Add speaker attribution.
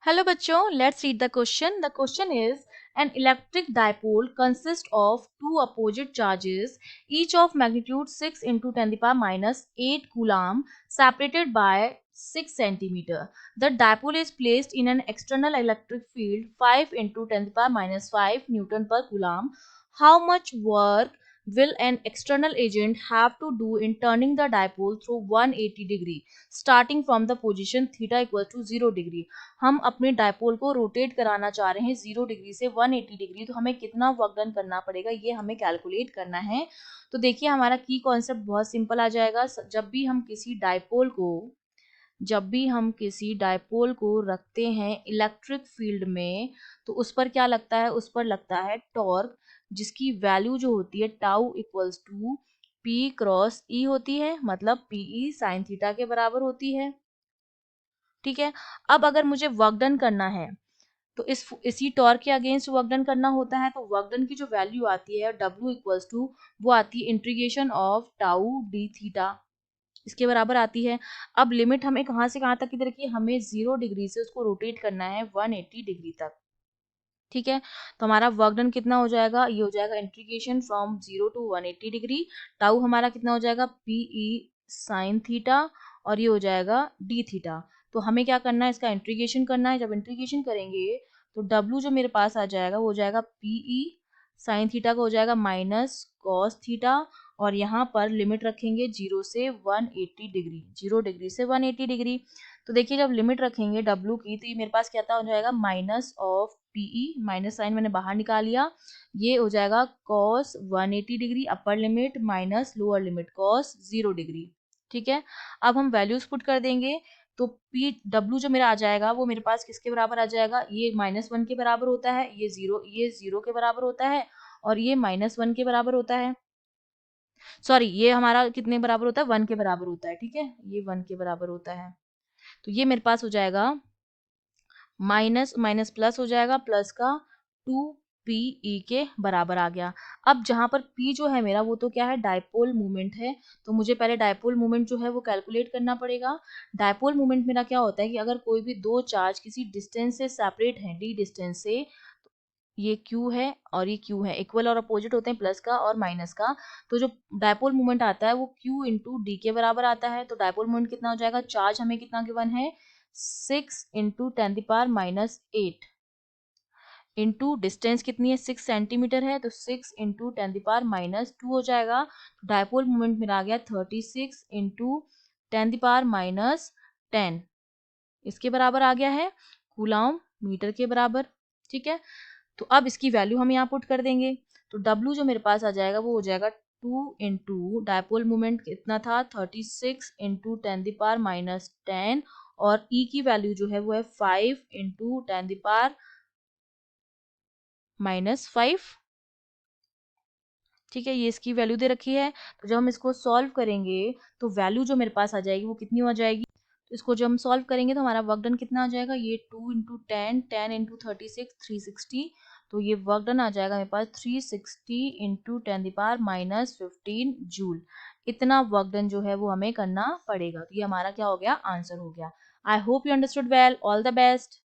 Speaker 1: Hello बच्चों, let's read the question. The question is, an electric dipole consists of two opposite charges, each of magnitude 6 into 10 to the power minus 8 coulomb, separated by 6 centimeter. The dipole is placed in an external electric field 5 into 10 to the power minus 5 Newton per coulomb. How much work will an external agent have to do in turning the dipole through 180 degree starting from the position theta equal to 0 degree? हम अपने dipole को rotate कराना चाह रहे हैं 0 degree से 180 degree, तो हमें कितना वर्क डन करना पड़ेगा ये हमें कैलकुलेट करना है। तो देखिए हमारा की कॉन्सेप्ट बहुत सिंपल आ जाएगा। जब भी हम किसी डायपोल को रखते हैं इलेक्ट्रिक फील्ड में, तो उस पर क्या लगता है, उस पर लगता है टॉर्क, जिसकी वैल्यू जो होती है tau equals to P cross E होती है, मतलब पीई साइन थीटा के बराबर होती है। ठीक है, अब अगर मुझे वर्क डन करना है तो इसी टॉर्क के अगेंस्ट वर्क डन करना होता है, तो वर्क डन की जो वैल्यू आती है W इक्वल्स टू, वो आती है integration of tau D theta, इसके बराबर आती है। अब लिमिट हमें कहाँ से कहाँ तक की रखी है, हमें 0 डिग्री से उसको रोटेट करना है 180 डिग्री तक। ठीक है, तो हमारा वर्क डन कितना हो जाएगा, ये हो जाएगा integration from 0 to 180 degree. Tau हमारा कितना हो जाएगा, पीई साइन थीटा, और ये हो जाएगा डी थीटा। तो हमें क्या करना है, इसका इंटीग्रेशन करना है। जब इंटीग्रेशन करेंगे तो W जो मेरे पास आ जाएगा वो हो जाएगा पीई साइन थीटा का हो जाएगा माइनस कॉस थीटा, और यहाँ पर लिमिट रखेंगे 0 से 180 डिग्री, 0 डिग्री से 180 डिग्री। तो देखिए जब लिमिट रखेंगे W की, तो ये मेरे पास क्या हो जाएगा, minus of pi, minus sine मैंने बाहर निकाल लिया, ये हो जाएगा cos 180 degree upper limit minus lower limit cos 0 degree. ठीक है, अब हम वैल्यूज पुट कर देंगे, तो पी डब्ल्यू जो मेरा आ जाएगा वो मेरे पास किसके बराबर आ जाएगा, ये -1 के बराबर होता है, ये जीरो के बराबर होता है, और ये -1 के बराबर होता है। सॉरी, ये हमारा कितने बराबर होता है, 1 के बराबर होता है। ठीक है, ये 1 के बराबर होता है। तो ये मेरे पास हो जाएगा माइनस माइनस प्लस हो जाएगा, प्लस का 2 PE के बराबर आ गया। अब जहां पर P जो है मेरा, वो तो क्या है, डायपोल मोमेंट है, तो मुझे पहले डायपोल मोमेंट जो है वो कैलकुलेट करना पड़ेगा। डायपोल मोमेंट मेरा क्या होता है कि अगर कोई भी दो चार्ज किसी डिस्टेंस से सेपरेट है, डी डिस्टेंस से, ये Q है और ये Q है, इक्वल और अपोजिट होते हैं, प्लस का और माइनस का, तो जो डायपोल मोमेंट आता है वो Q इंटू डी के बराबर आता है। तो डायपोल मोमेंट कितना हो जाएगा, चार्ज हमें कितना गिवन है, 6 इंटू 10 की पावर -8 इंटू डिस्टेंस कितनी है, 6 सेंटीमीटर है, तो 6 इंटू 10 की पावर -2 हो जाएगा। तो डायपोल मोमेंट मेरा आ गया 36 इंटू 10 की पावर -10, इसके बराबर आ गया है, कूलाम मीटर के बराबर। ठीक है, तो अब इसकी वैल्यू हम यहाँ पुट कर देंगे, तो W जो मेरे पास आ जाएगा वो हो जाएगा 2 इंटू डायपोल मोमेंट कितना था, 36 इंटू 10 की पावर -10, और E की वैल्यू जो है वो है 5 इंटू 10 की पावर -5। ठीक है, ये इसकी वैल्यू दे रखी है। तो जब हम इसको सॉल्व करेंगे तो वैल्यू जो मेरे पास आ जाएगी वो कितनी हो जाएगी, तो इसको जब हम सॉल्व करेंगे तो हमारा वर्क डन कितना आ जाएगा, ये 2 इंटू 10, 10 इंटू 36, 360, तो ये वर्क डन आ जाएगा मेरे पास 360 इंटू 10 की पावर -15 जूल। इतना वर्क डन जो है वो हमें करना पड़ेगा। तो ये हमारा क्या हो गया, आंसर हो गया। I hope you understood well. All the best.